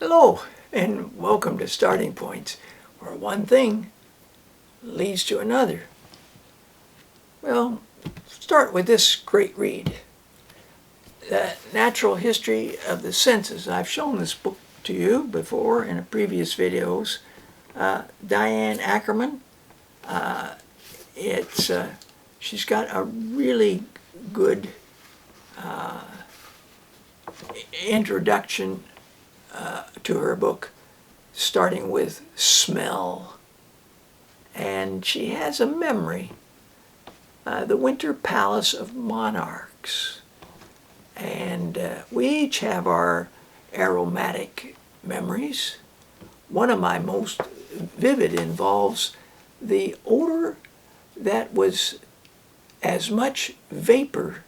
Hello, and welcome to Starting Points, where one thing leads to another. Well, start with this great read, The Natural History of the Senses. I've shown this book to you before in previous videos. Diane Ackerman, she's got a really good introduction to her book, starting with smell. And she has a memory, the Winter Palace of Monarchs. And we each have our aromatic memories. One of my most vivid involves the odor that was as much vapor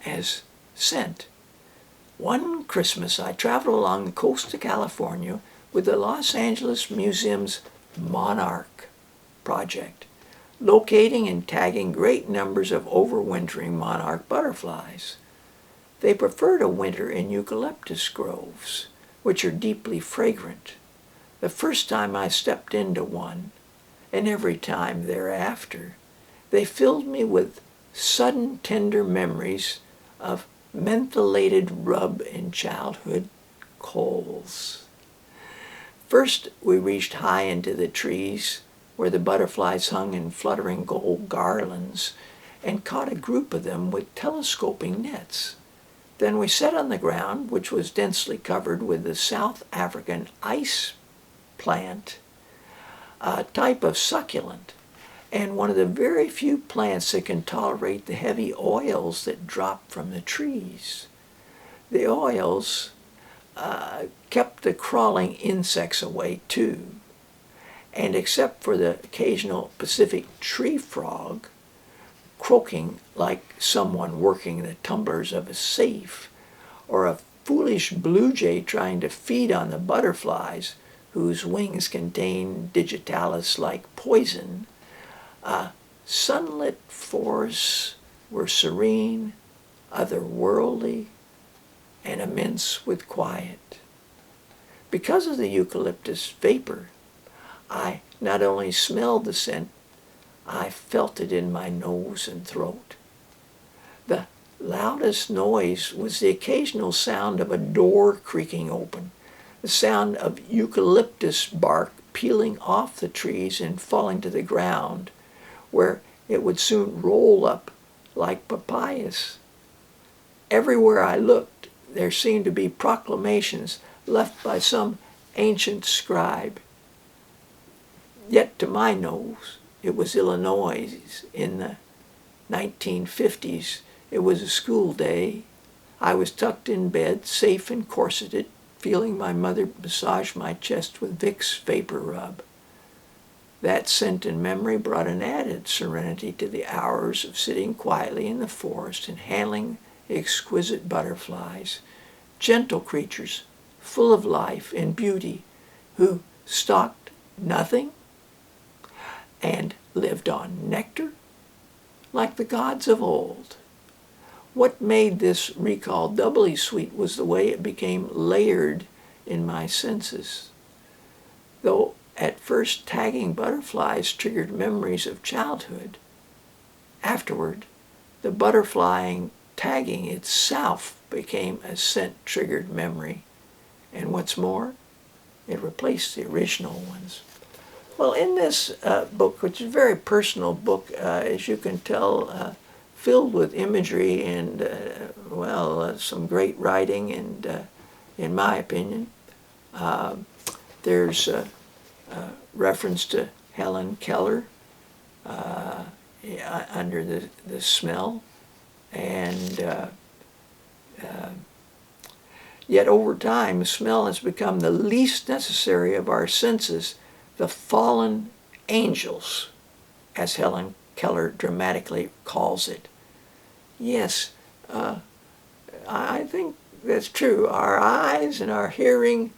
as scent. One Christmas, I traveled along the coast of California with the Los Angeles Museum's Monarch project, locating and tagging great numbers of overwintering monarch butterflies. They prefer to winter in eucalyptus groves, which are deeply fragrant. The first time I stepped into one, and every time thereafter, they filled me with sudden tender memories of mentholated rub in childhood coals. First, we reached high into the trees where the butterflies hung in fluttering gold garlands and caught a group of them with telescoping nets. Then we sat on the ground, which was densely covered with the South African ice plant, a type of succulent, and one of the very few plants that can tolerate the heavy oils that drop from the trees. The oils kept the crawling insects away too, and except for the occasional Pacific tree frog, croaking like someone working the tumblers of a safe, or a foolish blue jay trying to feed on the butterflies whose wings contain digitalis-like poison, sunlit forests were serene, otherworldly, and immense with quiet. Because of the eucalyptus vapor, I not only smelled the scent, I felt it in my nose and throat. The loudest noise was the occasional sound of a door creaking open, the sound of eucalyptus bark peeling off the trees and falling to the ground, where it would soon roll up like papayas. Everywhere I looked, there seemed to be proclamations left by some ancient scribe. Yet to my nose, it was Illinois in the 1950s. It was a school day. I was tucked in bed, safe and corseted, feeling my mother massage my chest with Vicks Vapor Rub. That scent and memory brought an added serenity to the hours of sitting quietly in the forest and handling exquisite butterflies, gentle creatures full of life and beauty who stalked nothing and lived on nectar like the gods of old. What made this recall doubly sweet was the way it became layered in my senses. Though at first tagging butterflies triggered memories of childhood, afterward the butterflying tagging itself became a scent-triggered memory, and what's more, it replaced the original ones. Well, in this book, which is a very personal book, as you can tell, filled with imagery and, some great writing, and in my opinion, there's a reference to Helen Keller under the smell, and yet over time, smell has become the least necessary of our senses, the fallen angels, as Helen Keller dramatically calls it. Yes, I think that's true. Our eyes and our hearing,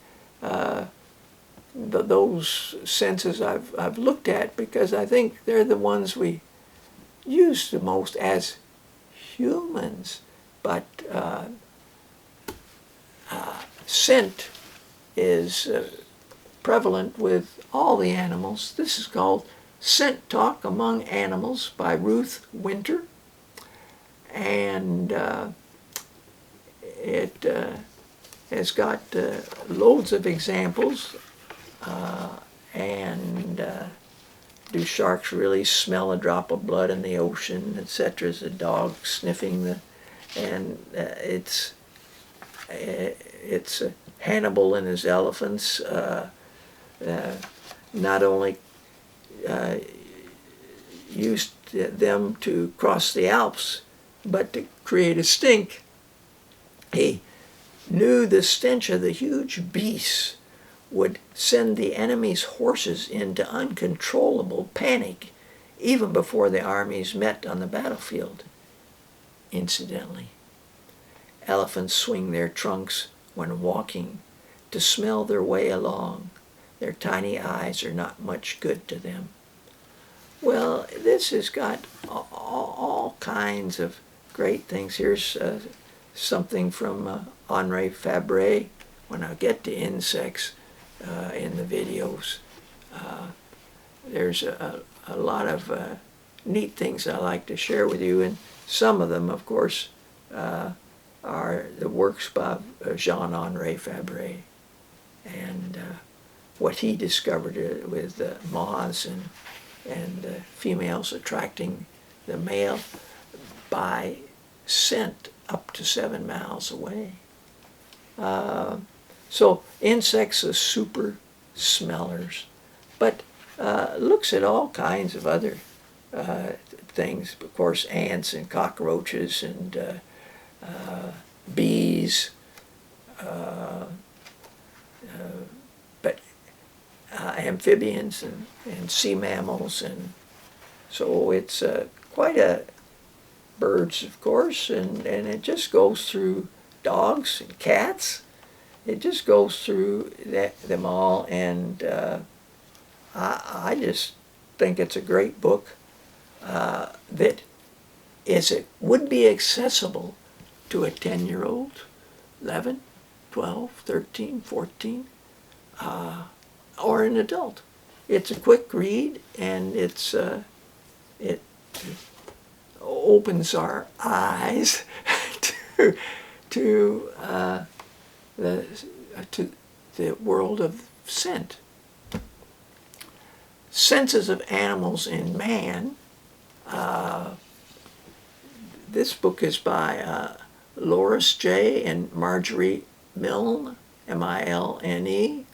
those senses I've looked at, because I think they're the ones we use the most as humans. But scent is prevalent with all the animals. This is called Scent Talk Among Animals by Ruth Winter. And it has got loads of examples. And do sharks really smell a drop of blood in the ocean, etc.? Is a dog sniffing the... And it's Hannibal and his elephants not only used them to cross the Alps, but to create a stink. He knew the stench of the huge beasts would send the enemy's horses into uncontrollable panic even before the armies met on the battlefield. Incidentally, elephants swing their trunks when walking to smell their way along. Their tiny eyes are not much good to them. Well, this has got all kinds of great things. Here's something from Henri Fabre. When I get to insects in the videos, there's a lot of neat things I like to share with you, and some of them, of course, are the works by Jean-Henri Fabre, and what he discovered with moths and females attracting the male by scent up to 7 miles away. So insects are super smellers, but looks at all kinds of other things. Of course, ants and cockroaches and bees, but amphibians and sea mammals, and so it's quite a birds, of course, and it just goes through dogs and cats. It just goes through them all, and I just think it's a great book that would be accessible to a 10-year-old, 11, 12, 13, 14, or an adult. It's a quick read, and it opens our eyes to the world of scent. Senses of Animals in Man. This book is by Loris J. and Marjorie Milne, M-I-L-N-E.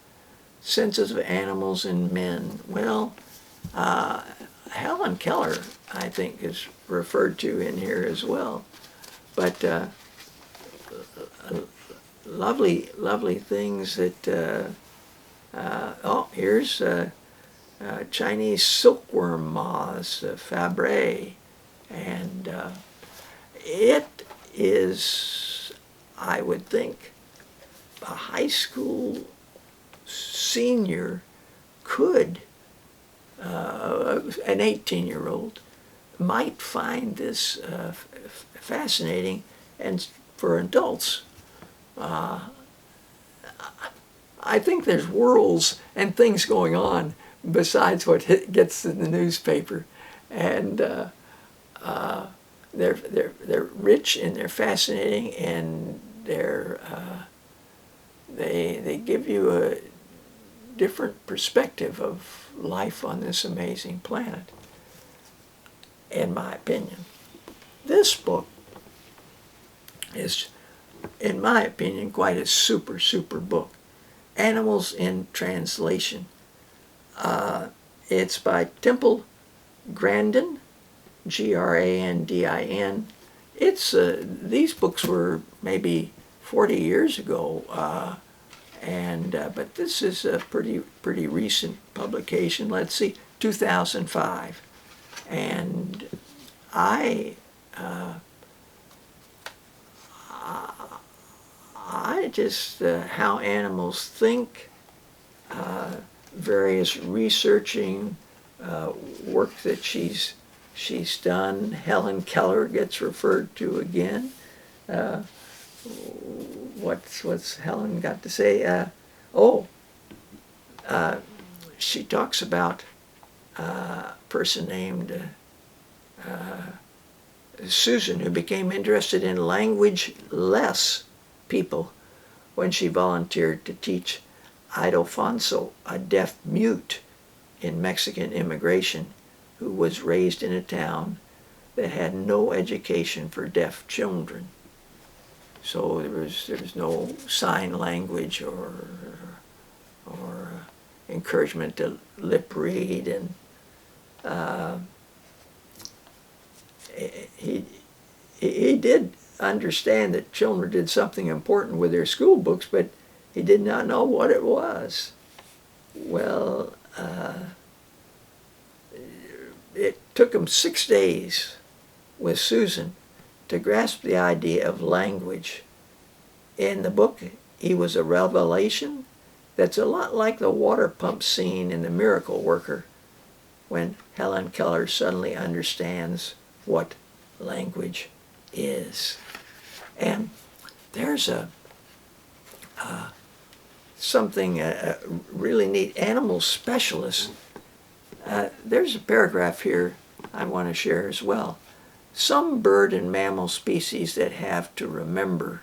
Senses of Animals in Men. Well, Helen Keller, I think, is referred to in here as well. But lovely, lovely things that... oh, here's Chinese silkworm moths, Fabre. And it is, I would think, a high school senior could, an 18-year-old, might find this fascinating, and for adults, I think there's worlds and things going on besides what gets in the newspaper, and they're rich and they're fascinating, and they give you a different perspective of life on this amazing planet, in my opinion. This book is, in my opinion, quite a super book. Animals in Translation. It's by Temple Grandin, Grandin. It's these books were maybe 40 years ago, but this is a pretty recent publication. Let's see, 2005, and I just how animals think, various researching work that she's done. Helen Keller gets referred to again. What's Helen got to say? Oh, she talks about a person named Susan, who became interested in language-less people when she volunteered to teach Ildefonso, a deaf mute in Mexican immigration, who was raised in a town that had no education for deaf children. So there was no sign language or encouragement to lip read, and he did understand that children did something important with their school books, but he did not know what it was. Well, it took him 6 days with Susan to grasp the idea of language. In the book, he was a revelation that's a lot like the water pump scene in The Miracle Worker, when Helen Keller suddenly understands what language is. And there's something really neat. Animal specialists. There's a paragraph here I want to share as well. Some bird and mammal species that have to remember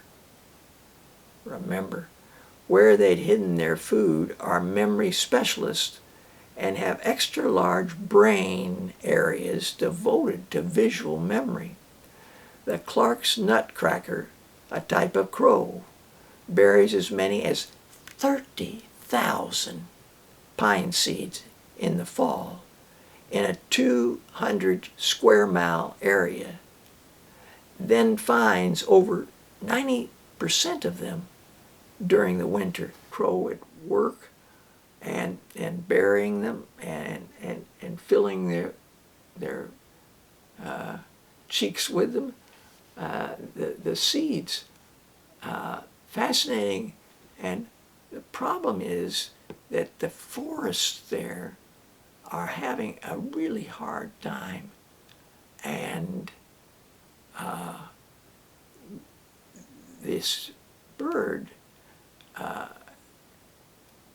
where they'd hidden their food are memory specialists and have extra large brain areas devoted to visual memory. The Clark's nutcracker, a type of crow, buries as many as 30,000 pine seeds in the fall in a 200 square mile area, then finds over 90% of them during the winter. Crow at work and burying them and filling their cheeks with them. The seeds, fascinating. And the problem is that the forests there are having a really hard time, and this bird,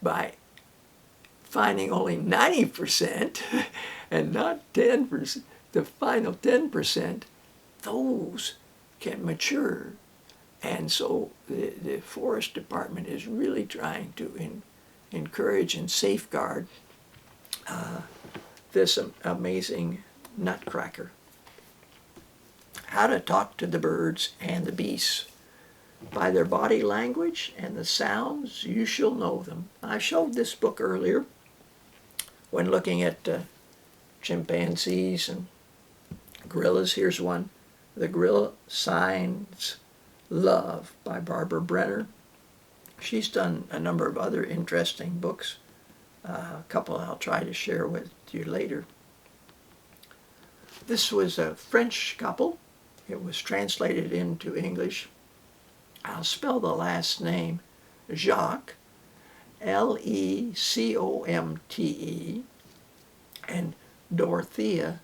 by finding only 90% and not 10%, the final 10%, those can mature. And so the forest department is really trying to encourage and safeguard this amazing nutcracker. How to talk to the birds and the beasts. By their body language and the sounds, you shall know them. I showed this book earlier when looking at chimpanzees and gorillas. Here's one, The Gorilla Signs Love by Barbara Brenner. She's done a number of other interesting books, a couple I'll try to share with you later. This was a French couple. It was translated into English. I'll spell the last name, Jacques, Lecomte, and Dorothea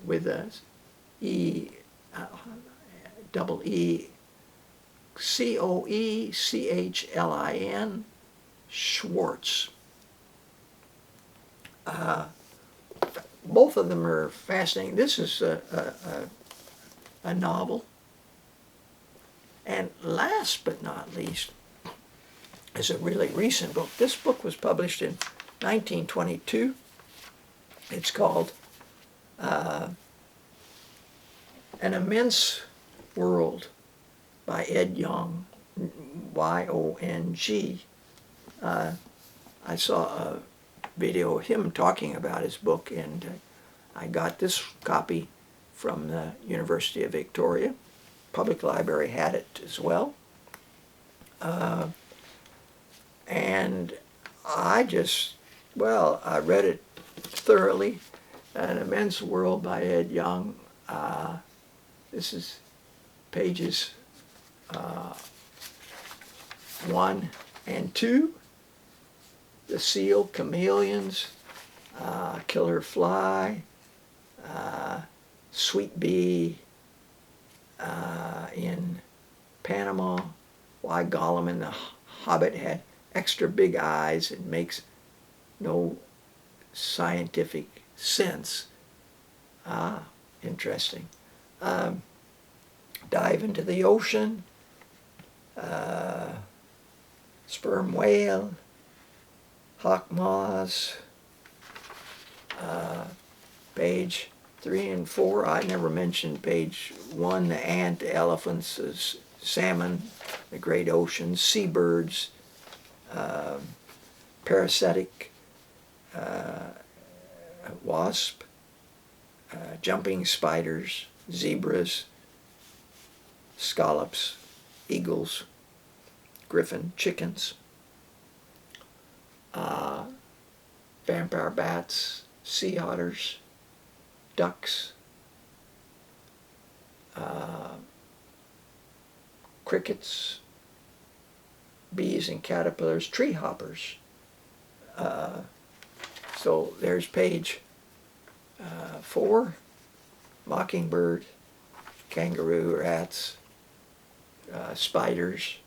with a double E, Coechlin, Schwartz. Both of them are fascinating. This is a novel. And last but not least is a really recent book. This book was published in 1922. It's called An Immense World by Ed Yong, Y-O-N-G. I saw a video of him talking about his book, and I got this copy from the University of Victoria. Public Library had it as well. And I read it thoroughly. An Immense World by Ed Yong. This is pages 1 and 2. The seal, chameleons, killer fly, sweet bee, in Panama, why Gollum and the Hobbit had extra big eyes and makes no scientific sense. Ah, interesting. Dive into the ocean, sperm whale, hawk moths, page 3 and 4. I never mentioned page 1, the ant, the elephants, the salmon, the great oceans, seabirds, parasitic wasp, jumping spiders, zebras, scallops, eagles, griffin, chickens, vampire bats, sea otters, ducks, crickets, bees and caterpillars, tree hoppers. So there's page 4, mockingbird, kangaroo, rats, spiders,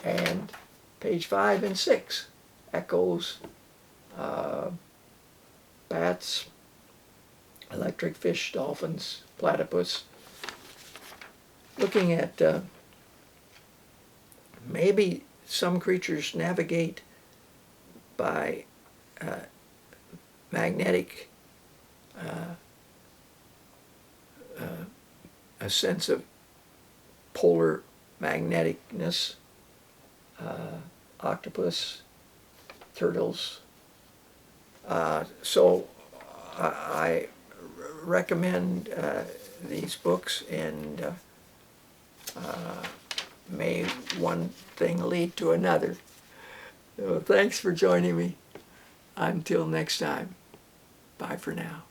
and page 5 and 6, echoes, bats, electric fish, dolphins, platypus. Looking at maybe some creatures navigate by magnetic, a sense of polar magneticness, octopus, turtles. So I recommend these books, and may one thing lead to another. So thanks for joining me. Until next time, bye for now.